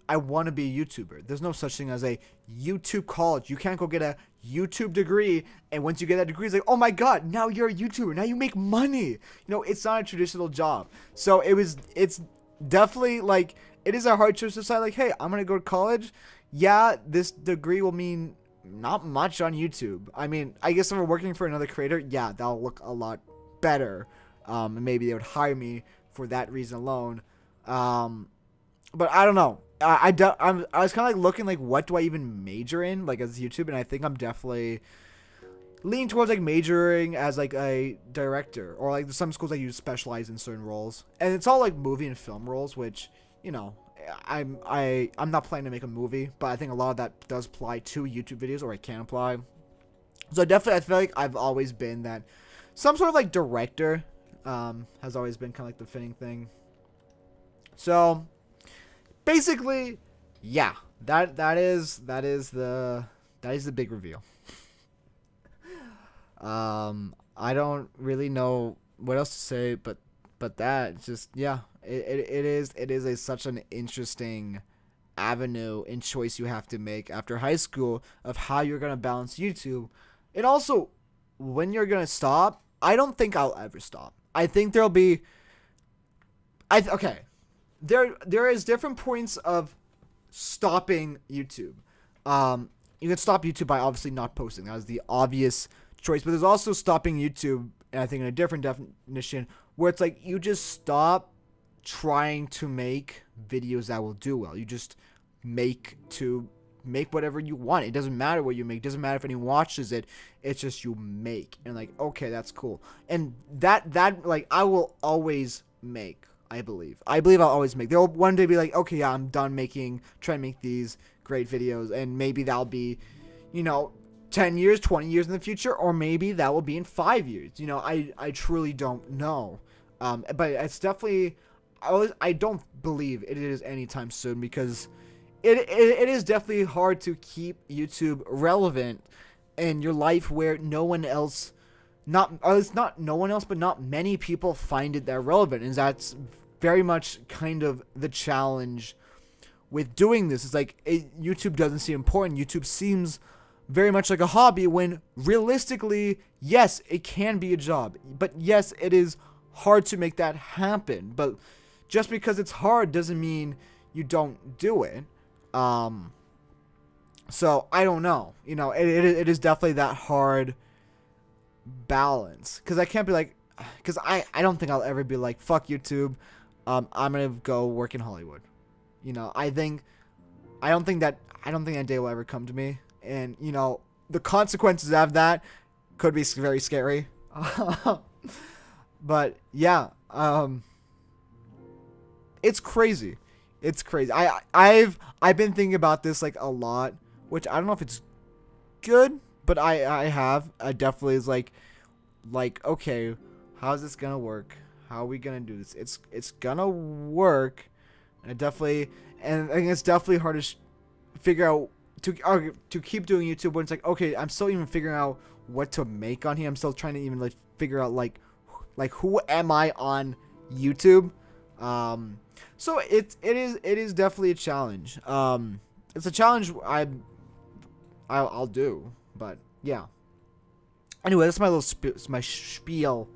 I want to be a YouTuber. There's no such thing as a YouTube college. You can't go get a YouTube degree, and once you get that degree, it's like, oh my god, now you're a YouTuber. Now you make money. It's not a traditional job. So it's definitely, like, it is a hard choice to decide, like, hey, I'm gonna go to college. Yeah, this degree will mean not much on YouTube. I mean, I guess if we're working for another creator, yeah, that'll look a lot better. And maybe they would hire me for that reason alone. But I don't know. I was kind of, like, looking, like, what do I even major in, like, as YouTube, and I think I'm definitely leaning towards, like, majoring as, like, a director, or, like, some schools, like, you specialize in certain roles, and it's all, like, movie and film roles, which, I'm not planning to make a movie, but I think a lot of that does apply to YouTube videos, or it can apply. So definitely, I feel like I've always been that some sort of, like, director, has always been kind of like the fitting thing. So basically, yeah, that is the big reveal. I don't really know what else to say, but that just, yeah, it is such an interesting avenue and choice you have to make after high school of how you're gonna balance YouTube, and also when you're gonna stop. I don't think I'll ever stop. I think there'll be, okay, there is different points of stopping YouTube. You can stop YouTube by obviously not posting. That is the obvious choice. But there's also stopping YouTube, and I think in a different definition, where it's like you just stop trying to make videos that will do well. You just make whatever you want. It doesn't matter what you make. It doesn't matter if anyone watches it. It's just you make. And like, okay, that's cool. And that like, I will always make. I believe I'll always make. There'll one day be like, okay, yeah, I'm done trying to make these great videos, and maybe that'll be, 10 years, 20 years in the future, or maybe that will be in 5 years. I truly don't know. But it's definitely, I don't believe it is anytime soon, because it is definitely hard to keep YouTube relevant in your life where no one else, not many people find it that relevant, and that's very much kind of the challenge with doing this. It's like YouTube doesn't seem important. YouTube seems very much like a hobby, when realistically, yes, it can be a job, but yes, it is hard to make that happen. But just because it's hard doesn't mean you don't do it. So I don't know. It is definitely that hard balance, because I can't be like, because I don't think I'll ever be like, fuck YouTube, I'm gonna go work in Hollywood. I don't think that day will ever come to me, and the consequences of that could be very scary. But yeah, it's crazy. It's crazy. I've been thinking about this like a lot, which I don't know if it's good, but I definitely is like, okay, how's this gonna work? How are we gonna do this? It's gonna work, and I think it's definitely hard to figure out to keep doing YouTube when it's like, okay, I'm still even figuring out what to make on here. I'm still trying to even like figure out like who am I on YouTube. So it is definitely a challenge. It's a challenge I'll do, but yeah. Anyway, that's my little my spiel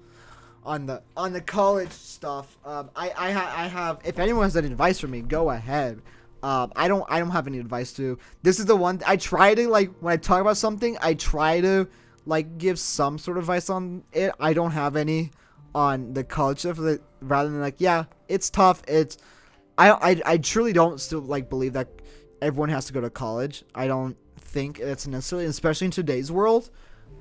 on the college stuff. I have, if anyone has any advice for me, go ahead. I don't have any advice to. This is the one I try to, like, when I talk about something, I try to like give some sort of advice on it. I don't have any on the college stuff, rather than like, yeah, it's tough. I truly don't still like believe that everyone has to go to college. I don't think it's necessarily, especially in today's world.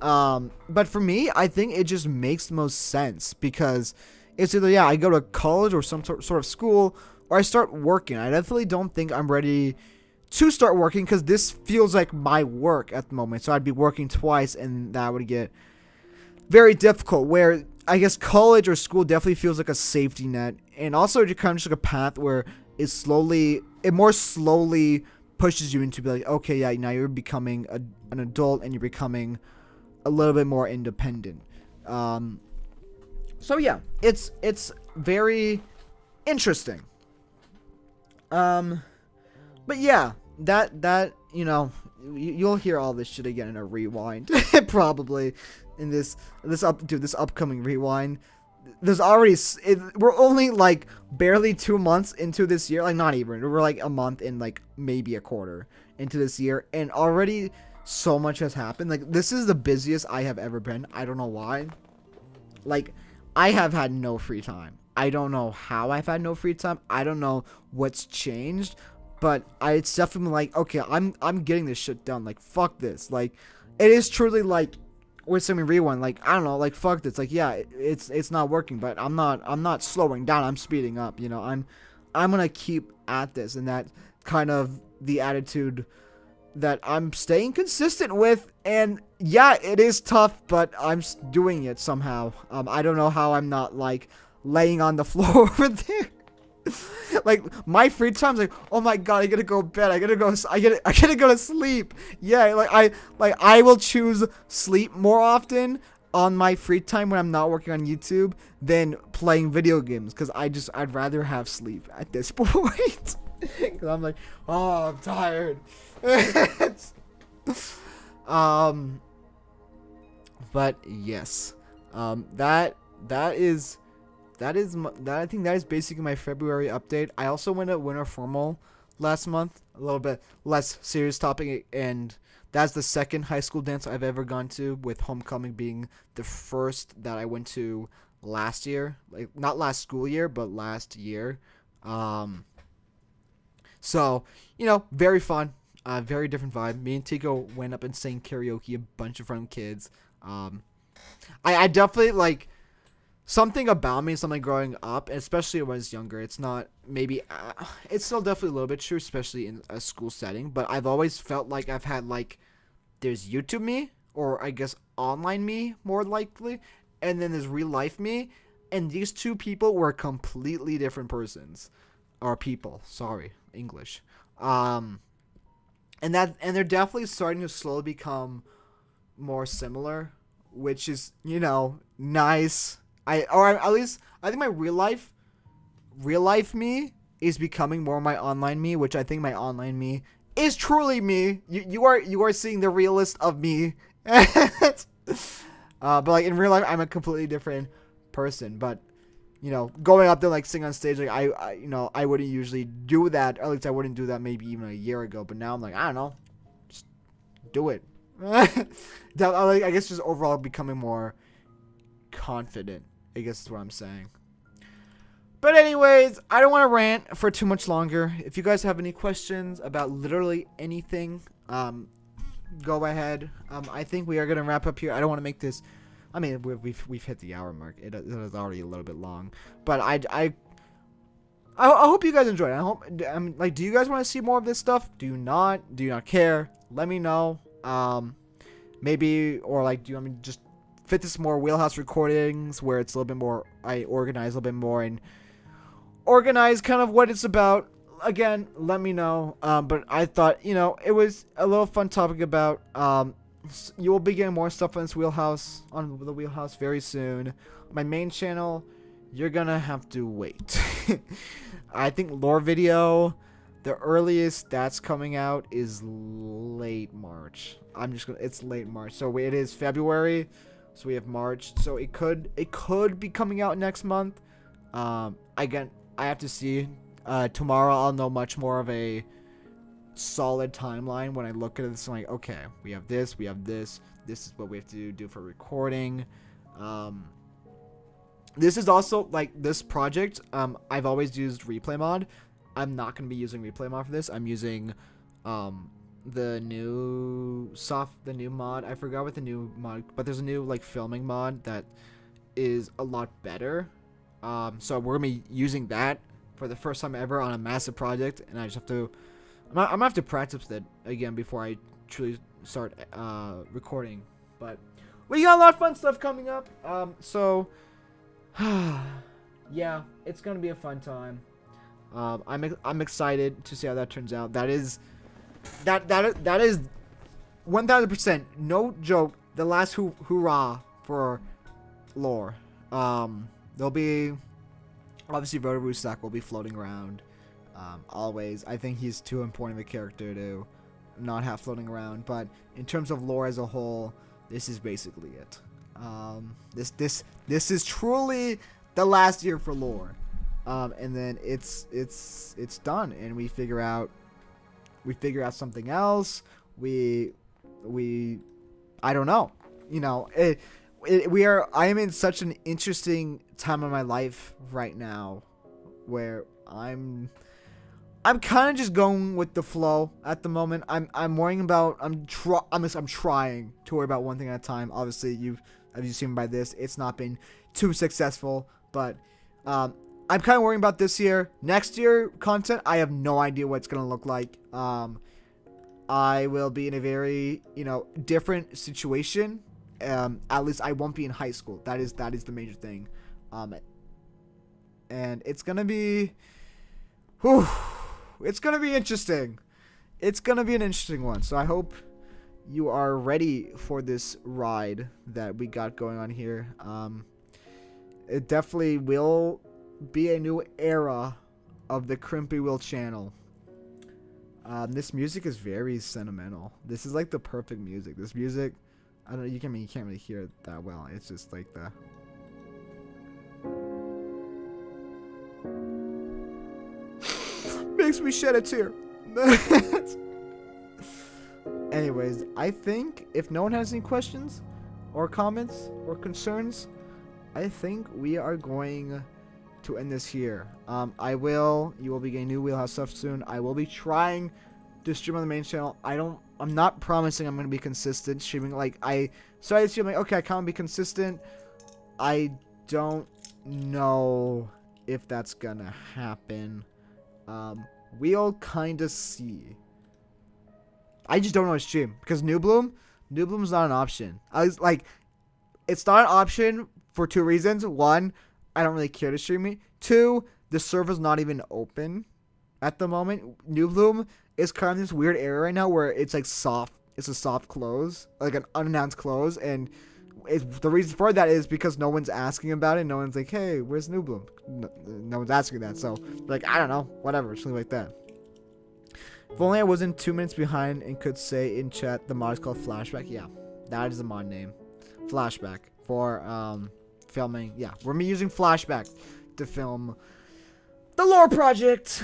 But for me, I think it just makes the most sense, because it's either, yeah, I go to college or some sort of school, or I start working. I definitely don't think I'm ready to start working, because this feels like my work at the moment. So I'd be working twice, and that would get very difficult, where I guess college or school definitely feels like a safety net, and also just kind of just like a path where it more slowly pushes you into be like, okay, yeah, now you're becoming an adult, and you're becoming a little bit more independent. So yeah, it's very interesting. But yeah, that you'll hear all this shit again in a rewind, probably in this upcoming rewind. There's already we're only like barely 2 months into this year, like not even. We're like a month and like maybe a quarter into this year, and already so much has happened. Like, this is the busiest I have ever been. I don't know why. Like, I have had no free time. I don't know how I've had no free time. I don't know what's changed, but it's definitely like, okay, I'm getting this shit done. Like, fuck this. Like, it is truly like, with some rewind, like, I don't know, like, fuck this. Like, yeah, it's not working, but I'm not slowing down. I'm speeding up. I'm gonna keep at this, and that kind of the attitude that I'm staying consistent with, and yeah, it is tough, but I'm doing it somehow. I don't know how I'm not like laying on the floor over there. Like my free time's like, oh my god, I gotta go to bed. I gotta go to sleep. Yeah, I will choose sleep more often on my free time when I'm not working on YouTube than playing video games, because I'd rather have sleep at this point. Because I'm like, oh, I'm tired. But yes, I think that is basically my February update. I also went to Winter Formal last month, a little bit less serious topic, and that's the second high school dance I've ever gone to, with homecoming being the first that I went to last year, like not last school year, but last year. So, very fun, very different vibe. Me and Tico went up and sang karaoke a bunch of front kids. I definitely like something about me, something growing up, especially when I was younger. It's not maybe, it's still definitely a little bit true, especially in a school setting. But I've always felt like I've had like, there's YouTube me, or I guess online me more likely, and then there's real life me, and these two people were completely different persons, or people. Sorry, English. And they're definitely starting to slowly become more similar, which is nice. At least I think my real life me is becoming more my online me, which I think my online me is truly me. You are seeing the realist of me. But like in real life, I'm a completely different person. But going up there like sing on stage, like I wouldn't usually do that. Or at least I wouldn't do that maybe even a year ago. But now I'm like, I don't know, just do it. I guess just overall becoming more confident, I guess is what I'm saying. But anyways, I don't want to rant for too much longer. If you guys have any questions about literally anything, go ahead. I think we are gonna wrap up here. I don't want to make this. I mean, we've hit the hour mark. It is already a little bit long, but I hope you guys enjoyed it. I hope. Like, do you guys want to see more of this stuff? Do you not? Do you not care? Let me know. Maybe, or like, do you want me to just fit this more Wheelhouse recordings where it's a little bit more, I organize a little bit more and organize kind of what it's about? Again, let me know. But I thought, it was a little fun topic about, you will be getting more stuff on this Wheelhouse, on the Wheelhouse very soon. My main channel, you're gonna have to wait. I think lore video, the earliest that's coming out is late March. It's late March. So it is February. So we have March. So it could be coming out next month. Again, I have to see. Tomorrow I'll know much more of a solid timeline when I look at this. I'm like, okay, we have this. This is what we have to do for recording. This is also like this project. I've always used replay mod. I'm not gonna be using replay mod for this. I'm using the new mod. I forgot what the new mod, but there's a new like filming mod that is a lot better. So we're gonna be using that for the first time ever on a massive project, and I just have to. I'm gonna have to practice that again before I truly start recording. But we got a lot of fun stuff coming up. So yeah, it's gonna be a fun time. I'm excited to see how that turns out. That is 1000%, no joke, the last hoorah for lore. There'll be obviously Roto Rusak will be floating around. Always. I think he's too important of a character to not have floating around. But in terms of lore as a whole, this is basically it. This is truly the last year for lore. And then it's done, and we figure out something else. I don't know. I am in such an interesting time of my life right now where I'm kind of just going with the flow at the moment. I'm worrying about I'm trying to worry about one thing at a time. Obviously, as you've seen by this, it's not been too successful, but I'm kind of worrying about this year. Next year content, I have no idea what it's gonna look like. I will be in a very, different situation. At least I won't be in high school. That is the major thing. And it's gonna be, whew, it's gonna be interesting. It's gonna be an interesting one. So I hope you are ready for this ride that we got going on here. It definitely will be a new era of the Crimpy Wheel channel. This music is very sentimental. This is like the perfect music. This music, I don't know, you can't really hear it that well. It's just like the makes me shed a tear. Anyways, I think if no one has any questions or comments or concerns, I think we are going to end this here. You will be getting new Wheelhouse stuff soon. I will be trying to stream on the main channel. I'm not promising I'm going to be consistent streaming. Like, I started streaming, okay, I can't be consistent. I don't know if that's going to happen. We'll kind of see. I just don't know how to stream because New Bloom's not an option. It's not an option for two reasons. One, I don't really care to stream it. Two, the server's not even open at the moment. New Bloom is kind of this weird era right now where it's like soft. It's a soft close, like an unannounced close, and the reason for that is because no one's asking about it. No one's like, "Hey, where's New Bloom?" No one's asking that. So, like, I don't know, whatever, something like that. If only I wasn't 2 minutes behind and could say in chat the mod is called Flashback. Yeah, that is the mod name, Flashback for filming. Yeah, we're using Flashback to film the lore project.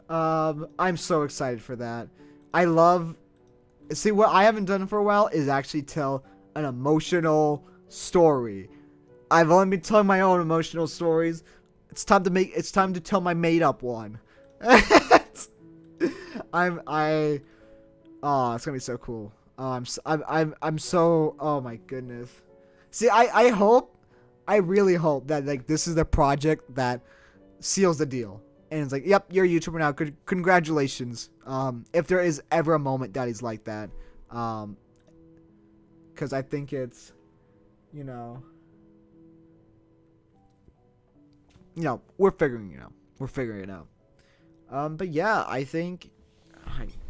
I'm so excited for that. See, what I haven't done for a while is actually tell an emotional story. I've only been telling my own emotional stories. It's time to tell my made up one. It's gonna be so cool. I'm so, oh my goodness. See, I really hope that like this is the project that seals the deal. And it's like, yep, you're a YouTuber now. Congratulations. If there is ever a moment that is like that. Because I think it's, we're figuring it out. We're figuring it out. But yeah, I think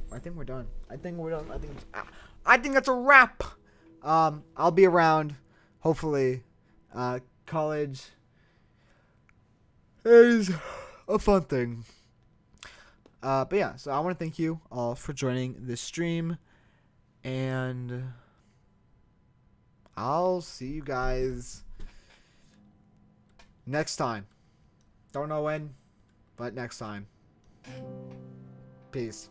we're done. I think that's a wrap. I'll be around, hopefully. College is a fun thing. But yeah, so I want to thank you all for joining this stream, and I'll see you guys next time. Don't know when, but next time. Peace.